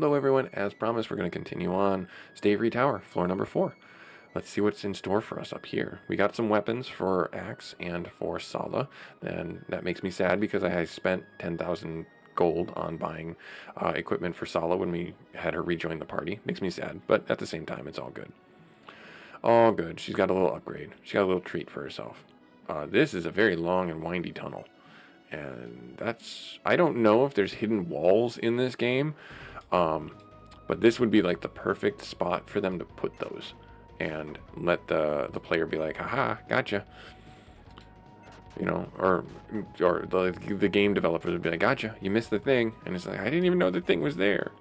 Hello everyone, as promised we're going to continue on Stavery Tower, floor number 4. Let's see what's in store for us up here. We got some weapons for Axe and for Sala, and that makes me sad because I spent 10,000 gold on buying equipment for Sala when we had her rejoin the party. Makes me sad, but at the same time it's all good. All good. She's got a little upgrade. She got a little treat for herself. This is a very long and windy tunnel, and I don't know if there's hidden walls in this game. But this would be like the perfect spot for them to put those and let the player be like, haha, gotcha. You know, or the game developers would be like, gotcha, you missed the thing. And it's like, I didn't even know the thing was there.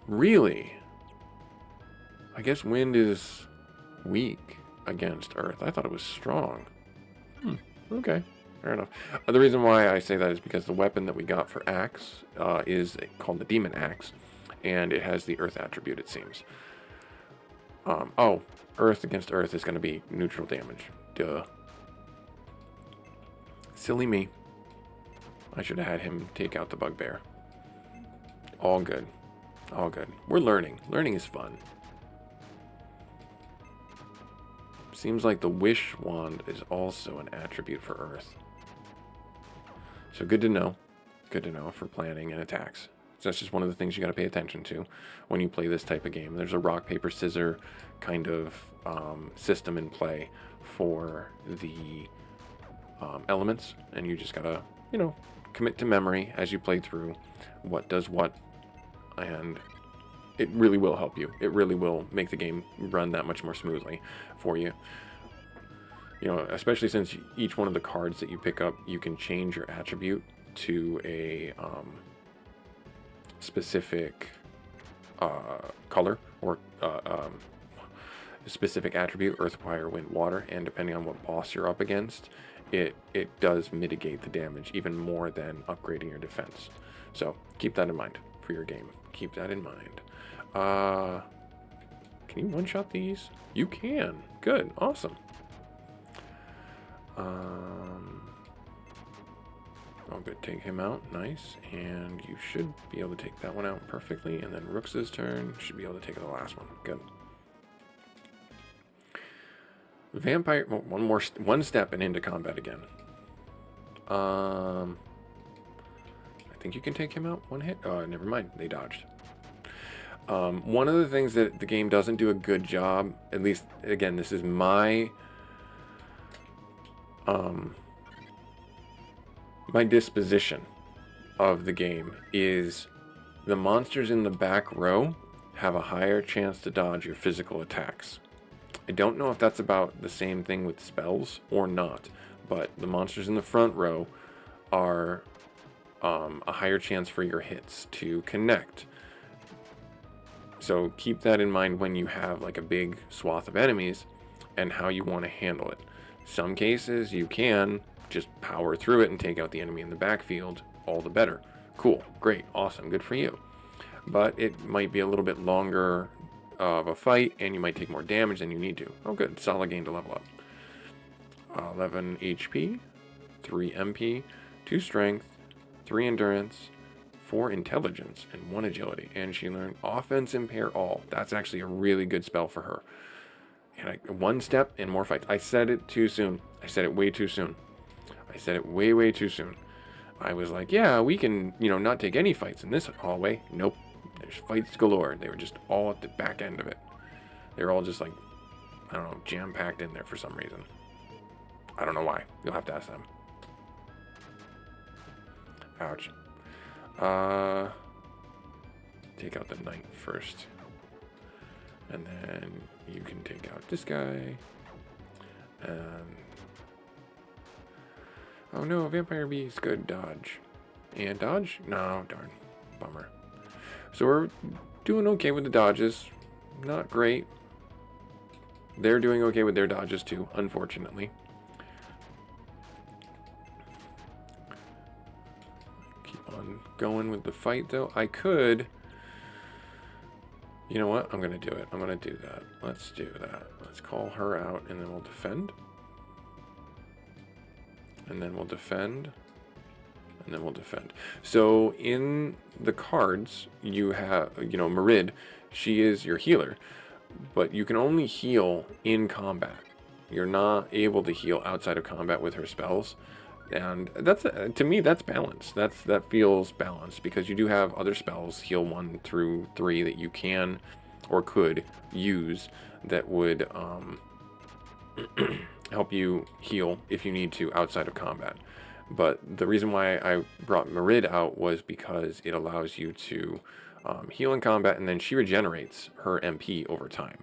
Really? I guess wind is weak against earth. I thought it was strong. Okay. Fair enough. The reason why I say that is because the weapon that we got for Axe is called the Demon Axe, and it has the Earth attribute, it seems. Oh, Earth against Earth is going to be neutral damage. Duh. Silly me. I should have had him take out the bugbear. All good. All good. We're learning. Learning is fun. Seems like the Wish Wand is also an attribute for Earth. So good to know. Good to know for planning and attacks. So that's just one of the things you got to pay attention to when you play this type of game. There's a rock, paper, scissor kind of system in play for the elements. And you just got to, commit to memory as you play through what does what. And it really will help you. It really will make the game run that much more smoothly for you. Especially since each one of the cards that you pick up, you can change your attribute to a specific color or a specific attribute, earth, fire, wind, water, and depending on what boss you're up against, it does mitigate the damage even more than upgrading your defense. So keep that in mind for your game. Keep that in mind. Can you one-shot these? You can. Good. Awesome. Oh, good. Take him out. Nice. And you should be able to take that one out perfectly. And then Rook's turn. Should be able to take the last one. Good. Vampire. Well, one step and into combat again. I think you can take him out one hit. Oh, never mind. They dodged. One of the things that the game doesn't do a good job, at least, again, this is my disposition of the game, is the monsters in the back row have a higher chance to dodge your physical attacks. I don't know if that's about the same thing with spells or not, but the monsters in the front row are a higher chance for your hits to connect. So keep that in mind when you have like a big swath of enemies and how you want to handle it. Some cases you can just power through it and take out the enemy in the backfield, all the better. Cool, great, awesome, good for you. But it might be a little bit longer of a fight and you might take more damage than you need to. Oh good, solid gain to level up. 11 HP, 3 MP, 2 strength, 3 endurance, 4 intelligence, and 1 agility. And she learned offense impair all. That's actually a really good spell for her. And one step and more fights. I said it too soon. I said it way too soon. I said it way too soon. I was like, yeah, we can, not take any fights in this hallway. Nope. There's fights galore. They were just all at the back end of it. They were all just like, I don't know, jam-packed in there for some reason. I don't know why. You'll have to ask them. Ouch. Take out the knight first. And then you can take out this guy. Oh no, Vampire Beast, good dodge. And dodge? No, darn. Bummer. So we're doing okay with the dodges. Not great. They're doing okay with their dodges too, unfortunately. Keep on going with the fight though. I could... You know what? I'm going to do it. I'm going to do that. Let's do that. Let's call her out and then we'll defend. And then we'll defend. and then we'll defend. So in the cards, you have, Marid, she is your healer, but you can only heal in combat. You're not able to heal outside of combat with her spells. And that's, to me, that's balanced. That feels balanced, because you do have other spells, heal 1 through 3, that you can or could use that would help you heal if you need to outside of combat. But the reason why I brought Marid out was because it allows you to heal in combat, and then she regenerates her MP over time.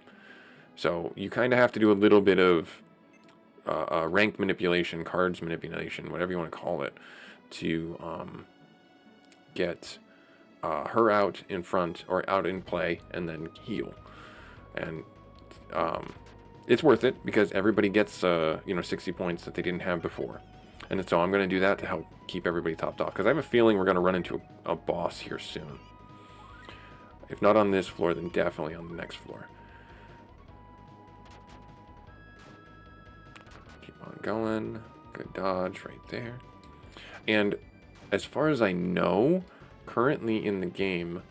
So you kind of have to do a little bit of rank manipulation, cards manipulation, whatever you want to call it, to get her out in front or out in play and then heal. And it's worth it, because everybody gets 60 points that they didn't have before. And so I'm going to do that to help keep everybody topped off, because I have a feeling we're going to run into a boss here soon. If not on this floor, then definitely on the next floor. Keep on going. Good dodge right there. And as far as I know, currently in the game,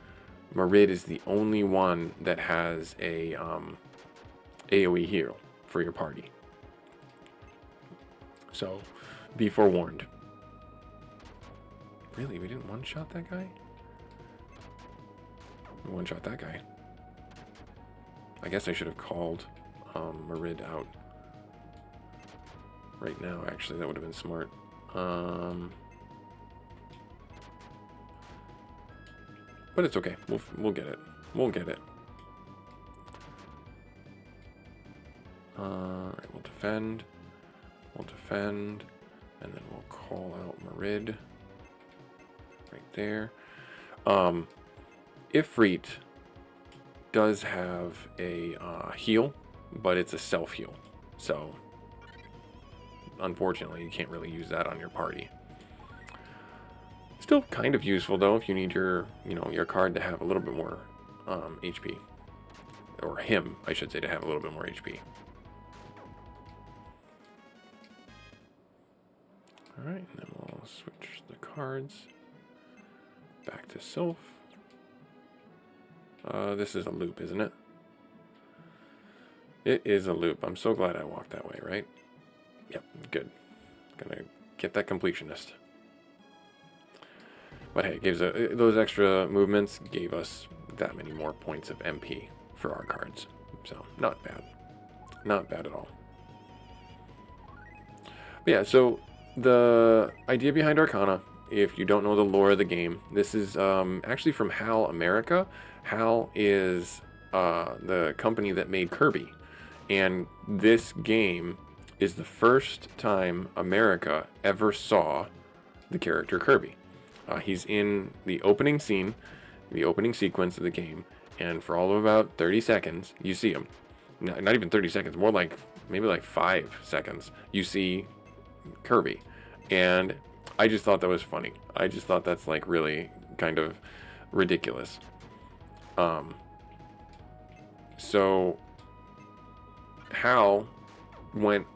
Marid is the only one that has a AoE heal for your party. So be forewarned. Really? We didn't one-shot that guy? We one-shot that guy. I guess I should have called Marid out right now. Actually, that would have been smart. But it's okay. We'll get it. We'll get it. Alright, we'll defend. We'll defend. And then we'll call out Marid. Right there. Ifrit does have a heal, but it's a self-heal. So, unfortunately, you can't really use that on your party. Still kind of useful, though, if you need your card to have a little bit more HP. Or him, I should say, to have a little bit more HP. Alright, and then we'll switch the cards back to Sylph. This is a loop, isn't it? It is a loop. I'm so glad I walked that way, right? Yep, good. Gonna get that completionist. But hey, it gives those extra movements gave us that many more points of MP for our cards. So, not bad. Not bad at all. But yeah, so the idea behind Arcana, if you don't know the lore of the game, this is actually from HAL America. HAL is the company that made Kirby. And this game is the first time America ever saw the character Kirby. He's in the opening scene, the opening sequence of the game, and for all of about 30 seconds, you see him. Not even 30 seconds, more like maybe like 5 seconds, you see Kirby. And I just thought that was funny. I just thought that's like really kind of ridiculous. So HAL went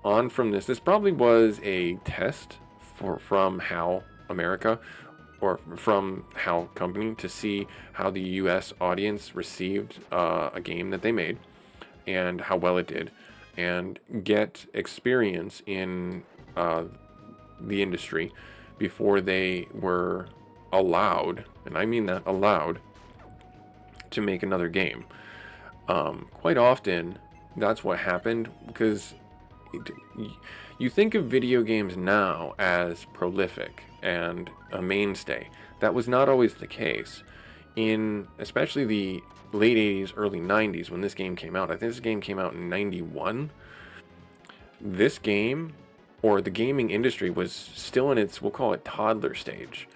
on from this. This probably was a test from HAL America, or from HAL Company, to see how the US audience received a game that they made and how well it did, and get experience in the industry before they were allowed, and I mean that, allowed, to make another game. Quite often that's what happened, because you think of video games now as prolific and a mainstay. That was not always the case. In especially the late 80s, early 90s, when this game came out, I think this game came out in 91, this game, or the gaming industry, was still in its, we'll call it, toddler stage.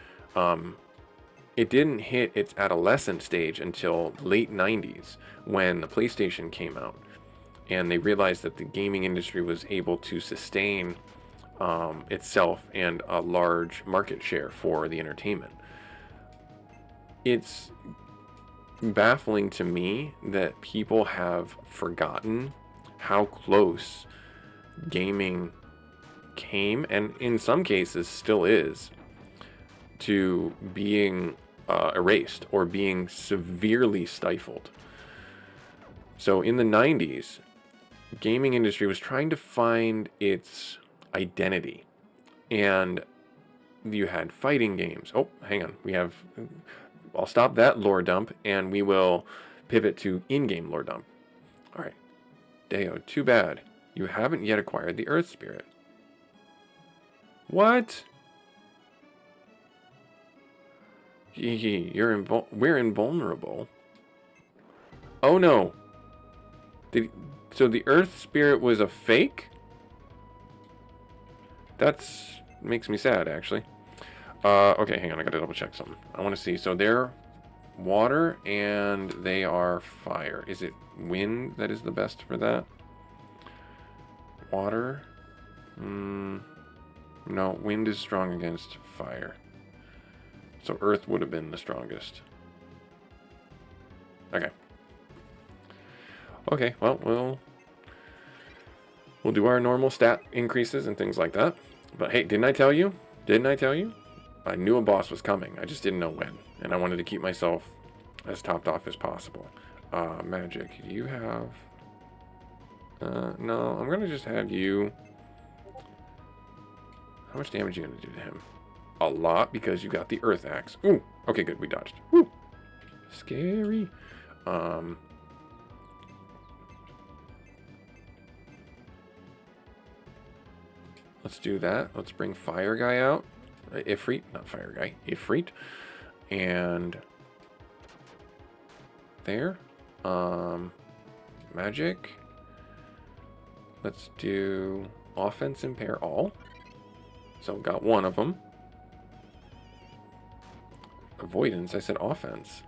It didn't hit its adolescent stage until late 90s, when the PlayStation came out, and they realized that the gaming industry was able to sustain itself and a large market share for the entertainment. It's baffling to me that people have forgotten how close gaming came, and in some cases still is, to being erased or being severely stifled. So in the 90s, gaming industry was trying to find its identity. And you had fighting games. Oh, hang on. I'll stop that lore dump, and we will pivot to in-game lore dump. All right. Deo, too bad. You haven't yet acquired the Earth Spirit. What? We're invulnerable. Oh no. So the Earth Spirit was a fake? That's makes me sad, actually. Okay, hang on. I gotta double check something. I want to see. So they're water and they are fire. Is it wind that is the best for that? Water? No, wind is strong against fire. So earth would have been the strongest. Okay. Okay, well, we'll do our normal stat increases and things like that. But hey, didn't I tell you? Didn't I tell you? I knew a boss was coming. I just didn't know when. And I wanted to keep myself as topped off as possible. Magic. Do you have... no, I'm going to just have you... How much damage are you going to do to him? A lot, because you got the Earth Axe. Ooh, okay, good. We dodged. Woo! Scary. Let's do that. Let's bring Fire Guy out. Ifrit, not Fire Guy. Ifrit. And... there. Magic. Let's do offense impair all. So got one of them. Avoidance, I said offense.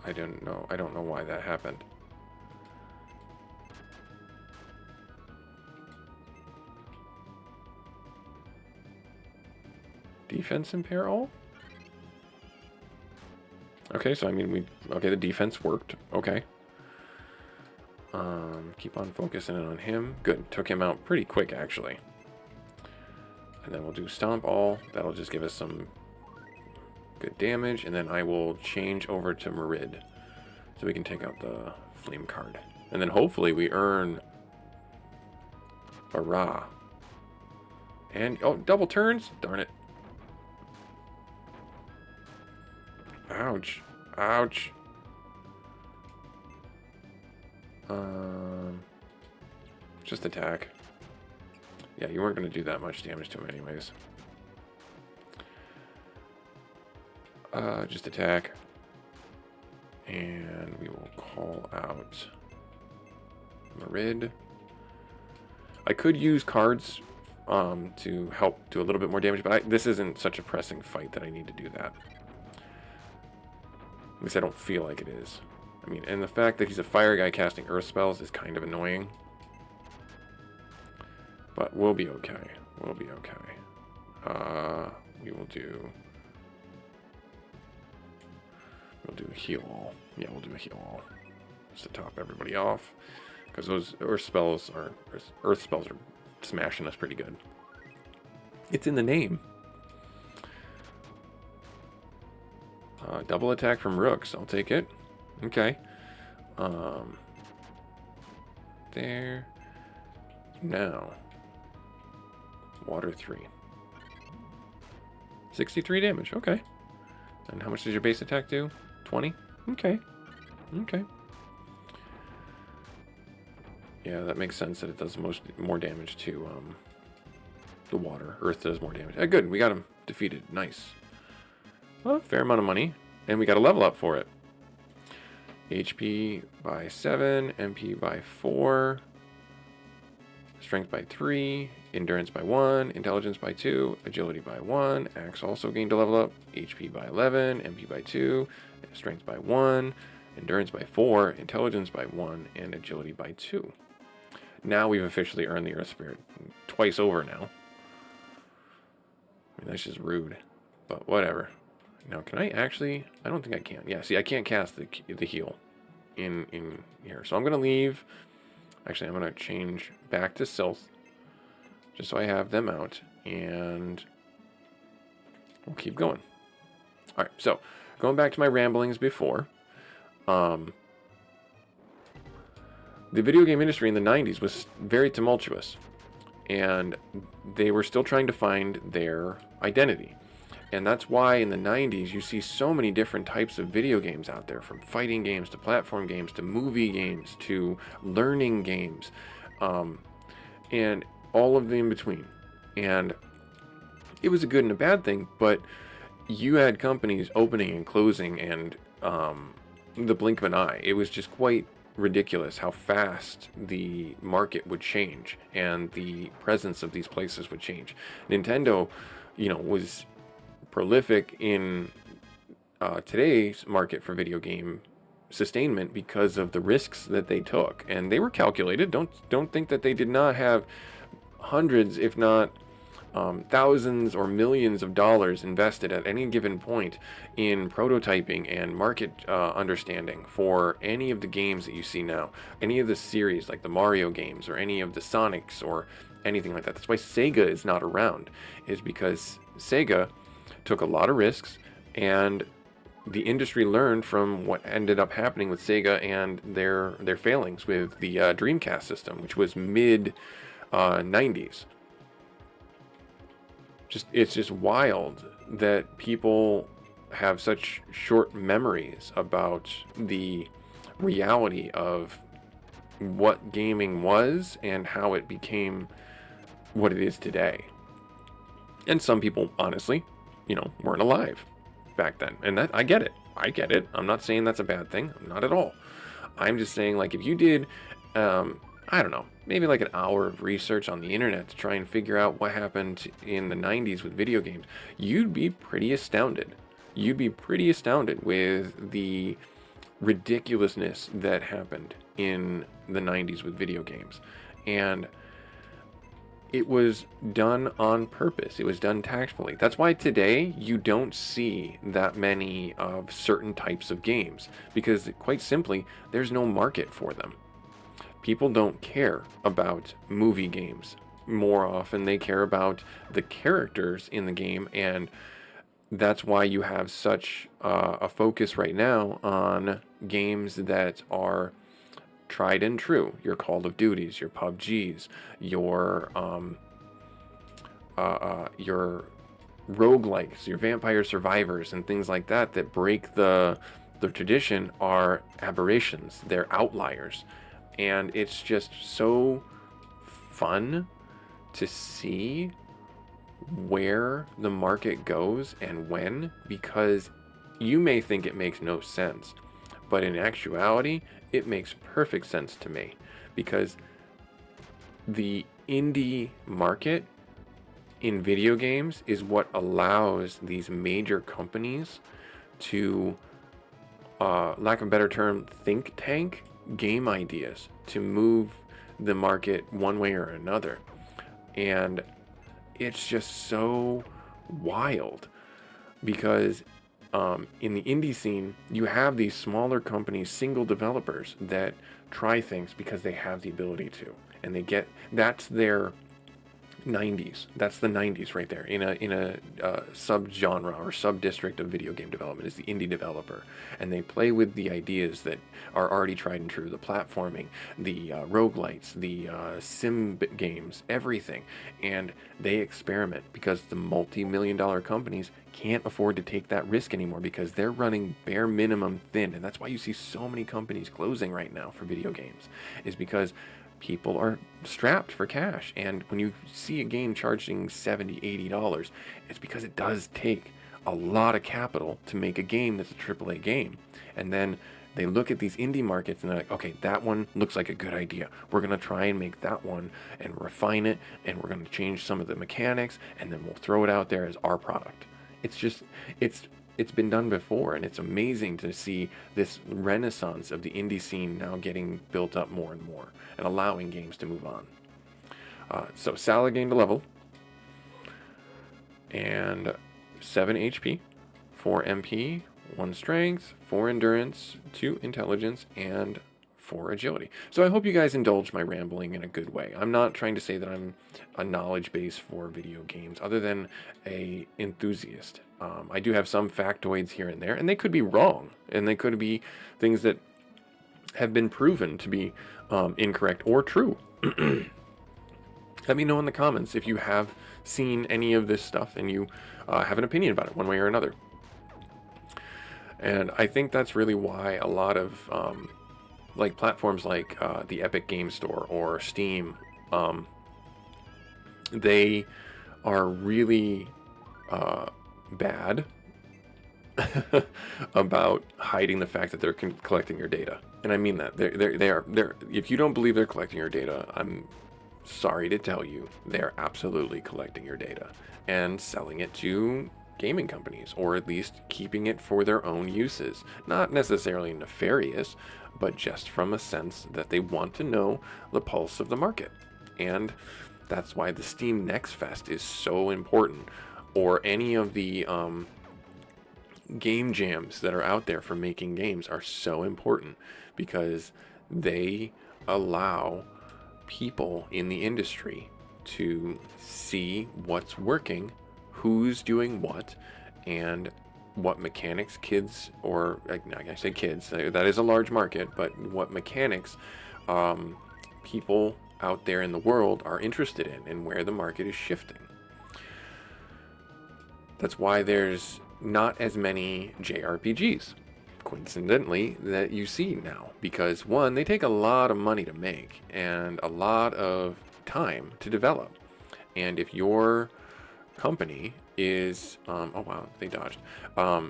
I don't know why that happened. Defense impair all? Okay, so I mean okay, the defense worked. Okay. Keep on focusing on him. Good. Took him out pretty quick, actually. And then we'll do Stomp All. That'll just give us some good damage. And then I will change over to Merid. So we can take out the Flame card. And then hopefully we earn a Ra. And, oh, double turns? Darn it. Ouch. Ouch. Just attack. Yeah, you weren't going to do that much damage to him anyways. Just attack. And we will call out Merid. I could use cards to help do a little bit more damage, but this isn't such a pressing fight that I need to do that. At least I don't feel like it is. I mean, and the fact that he's a fire guy casting earth spells is kind of annoying. But we'll be okay. We'll be okay. We will do... We'll do a heal all. Yeah, we'll do a heal all. Just to top everybody off. Because those earth spells are smashing us pretty good. It's in the name. Double attack from Rooks. I'll take it. Okay. There. Now. Water 3. 63 damage. Okay. And how much does your base attack do? 20? Okay. Okay. Yeah, that makes sense that it does more damage to the water. Earth does more damage. Good. We got him defeated. Nice. Well, fair amount of money. And we got a level up for it. HP by 7. MP by 4. Strength by 3. Endurance by 1. Intelligence by 2. Agility by 1. Axe also gained a level up. HP by 11. MP by 2. Strength by 1. Endurance by 4. Intelligence by 1. And agility by 2. Now we've officially earned the Earth Spirit. Twice over now. I mean, that's just rude. But whatever. Now, can I actually... I don't think I can. Yeah, see, I can't cast the heal in here. So I'm going to leave... Actually, I'm going to change back to Sylph. just so I have them out, and we'll keep going. All right, so going back to my ramblings before, the video game industry in the 90s was very tumultuous, and they were still trying to find their identity. And that's why in the 90s you see so many different types of video games out there, from fighting games to platform games to movie games to learning games, and all of the in between. And it was a good and a bad thing, but you had companies opening and closing and the blink of an eye. It was just quite ridiculous how fast the market would change and the presence of these places would change. Nintendo, was prolific in today's market for video game sustainment because of the risks that they took, and they were calculated. Don't think that they did not have hundreds, if not thousands or millions of dollars invested at any given point in prototyping and market understanding for any of the games that you see now, any of the series like the Mario games or any of the Sonics or anything like that. That's why Sega is not around, is because Sega took a lot of risks, and the industry learned from what ended up happening with Sega and their failings with the Dreamcast system, which was mid 90s. It's just wild that people have such short memories about the reality of what gaming was and how it became what it is today. And some people, honestly, weren't alive back then. And that, I get it. I'm not saying that's a bad thing. Not at all. I'm just saying, like, if you did, I don't know, maybe like an hour of research on the internet to try and figure out what happened in the 90s with video games, you'd be pretty astounded. You'd be pretty astounded with the ridiculousness that happened in the 90s with video games. And it was done on purpose. It was done tactfully. That's why today you don't see that many of certain types of games, because quite simply, there's no market for them. People don't care about movie games. More often, they care about the characters in the game, and that's why you have such a focus right now on games that are tried and true. Your Call of Duties, your PUBGs, your roguelikes, your Vampire Survivors, and things like that break the tradition are aberrations. They're outliers. And it's just so fun to see where the market goes and when, because you may think it makes no sense, but in actuality, it makes perfect sense to me, because the indie market in video games is what allows these major companies to, lack of a better term, think tank game ideas to move the market one way or another. And it's just so wild, because in the indie scene you have these smaller companies, single developers that try things because they have the ability to, and that's their 90s. That's the 90s right there. In a subgenre or sub-district of video game development is the indie developer, and they play with the ideas that are already tried and true, the platforming, the roguelites, the sim games, everything, and they experiment, because the multi-million-dollar companies can't afford to take that risk anymore, because they're running bare minimum thin. And that's why you see so many companies closing right now for video games, is because people are strapped for cash. And when you see a game charging $70, $80, it's because it does take a lot of capital to make a game that's a AAA game. And then they look at these indie markets and they're like, okay, that one looks like a good idea. We're going to try and make that one and refine it, and we're going to change some of the mechanics, and then we'll throw it out there as our product. It's been done before, and it's amazing to see this renaissance of the indie scene now getting built up more and more and allowing games to move on. So Salah gained a level, and 7 HP, 4 MP, 1 strength, 4 endurance, 2 intelligence, and for agility. So I hope you guys indulge my rambling in a good way. I'm not trying to say that I'm a knowledge base for video games other than a enthusiast. I do have some factoids here and there, and they could be wrong, and they could be things that have been proven to be incorrect or true. Let me know in the comments if you have seen any of this stuff and you have an opinion about it one way or another. And I think that's really why a lot of like platforms like the Epic Game Store or Steam, they are really bad about hiding the fact that they're collecting your data. And I mean that. They're if you don't believe they're collecting your data, I'm sorry to tell you, they're absolutely collecting your data and selling it to gaming companies, or at least keeping it for their own uses. Not necessarily nefarious, but just from a sense that they want to know the pulse of the market. And that's why the Steam Next Fest is so important, or any of the game jams that are out there for making games are so important, because they allow people in the industry to see what's working, who's doing what, and what mechanics kids, or I say kids, that is a large market, but what mechanics people out there in the world are interested in, and where the market is shifting. That's why there's not as many JRPGs, coincidentally, that you see now, because one, they take a lot of money to make and a lot of time to develop. And if your company is oh wow, they dodged.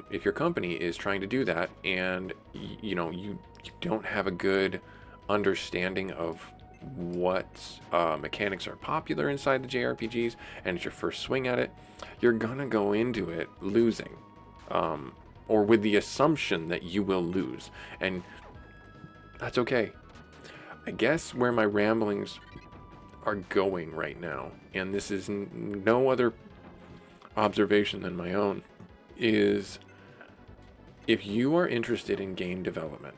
If your company is trying to do that, and you don't have a good understanding of what mechanics are popular inside the JRPGs, and it's your first swing at it, you're gonna go into it losing, or with the assumption that you will lose, and that's okay. I guess where my ramblings are going right now, and this is no other observation than my own, is if you are interested in game development,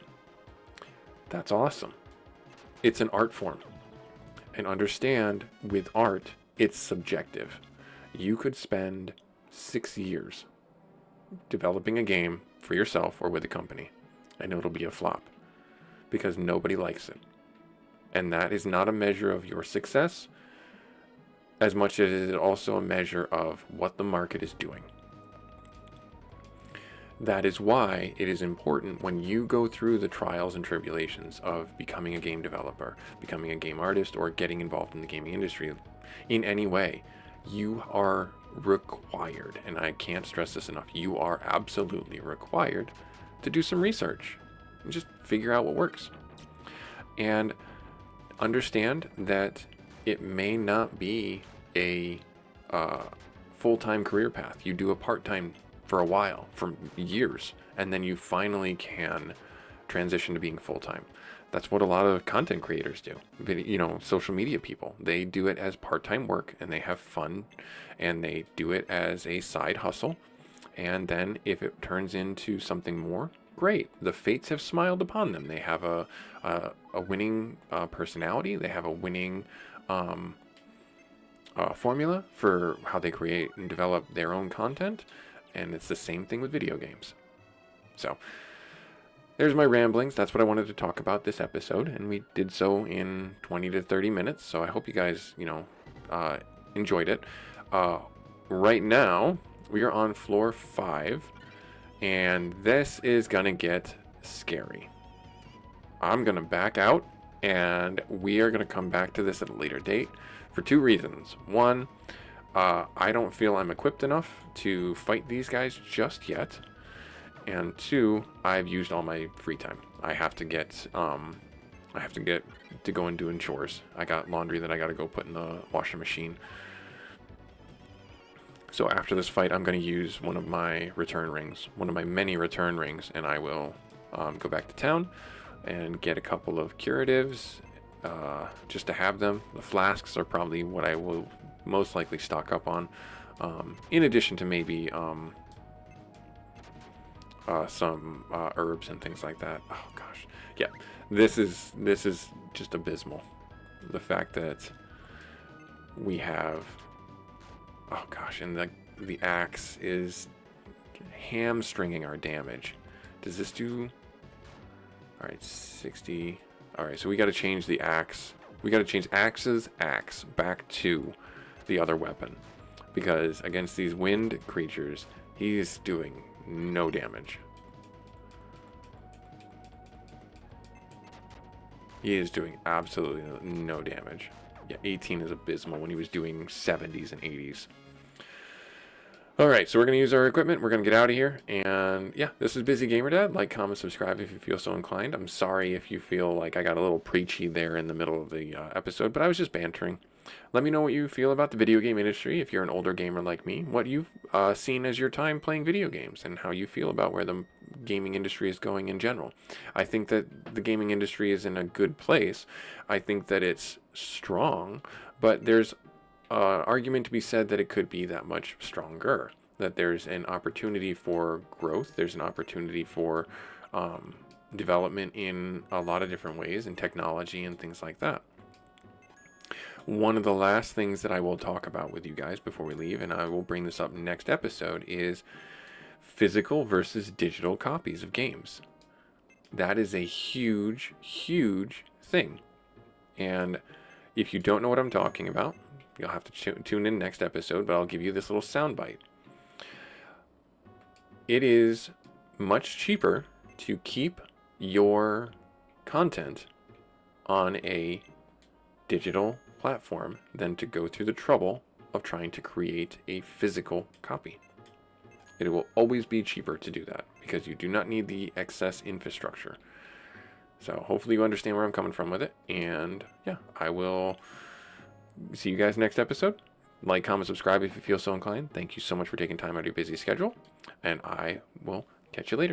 that's awesome. It's an art form. And understand, with art, it's subjective. You could spend 6 years developing a game for yourself or with a company, and it'll be a flop because nobody likes it. And that is not a measure of your success as much as it is also a measure of what the market is doing. That is why it is important, when you go through the trials and tribulations of becoming a game developer, becoming a game artist, or getting involved in the gaming industry in any way, you are required, and I can't stress this enough, you are absolutely required to do some research and just figure out what works. And understand that it may not be a full-time career path. You do a part-time for a while, for years, and then you finally can transition to being full-time. That's what a lot of content creators do. Social media people, they do it as part-time work, and they have fun, and they do it as a side hustle. And then if it turns into something more, great. The fates have smiled upon them. They have a winning personality. They have a winning formula for how they create and develop their own content. And it's the same thing with video games. So there's my ramblings. That's what I wanted to talk about this episode, and we did so in 20 to 30 minutes. So I hope you guys, enjoyed it. Right now, we are on floor 5, and this is gonna get scary. I'm gonna back out, and we are gonna come back to this at a later date for 2 reasons. One, I don't feel I'm equipped enough to fight these guys just yet. And 2, I've used all my free time. I have to get to go and doing chores. I got laundry that I got to go put in the washing machine. So after this fight, I'm going to use one of my return rings, one of my many return rings, and I will go back to town and get a couple of curatives just to have them. The flasks are probably what I will most likely stock up on, in addition to maybe some herbs and things like that. Oh gosh, yeah, this is just abysmal. The fact that we have, oh gosh, and the axe is hamstringing our damage. Does this do? All right, 60. All right, so we got to change the axe. We got to change axe's axe back to the other weapon, because against these wind creatures, he's doing no damage. He is doing absolutely no damage. Yeah, 18 is abysmal when he was doing 70s and 80s. All right, so we're going to use our equipment. We're going to get out of here. And yeah, this is Busy Gamer Dad. Like, comment, subscribe if you feel so inclined. I'm sorry if you feel like I got a little preachy there in the middle of the episode, but I was just bantering. Let me know what you feel about the video game industry if you're an older gamer like me, what you've seen as your time playing video games, and how you feel about where the gaming industry is going in general. I think that the gaming industry is in a good place. I think that it's strong, but there's argument to be said that it could be that much stronger, that there's an opportunity for growth, there's an opportunity for development in a lot of different ways, in technology and things like that. One of the last things that I will talk about with you guys before we leave, and I will bring this up next episode, is physical versus digital copies of games. That is a huge, huge thing. And if you don't know what I'm talking about, you'll have to tune in next episode, but I'll give you this little soundbite. It is much cheaper to keep your content on a digital platform than to go through the trouble of trying to create a physical copy. It will always be cheaper to do that because you do not need the excess infrastructure. So hopefully you understand where I'm coming from with it. And yeah, I will see you guys next episode. Like, comment, subscribe if you feel so inclined. Thank you so much for taking time out of your busy schedule. And I will catch you later.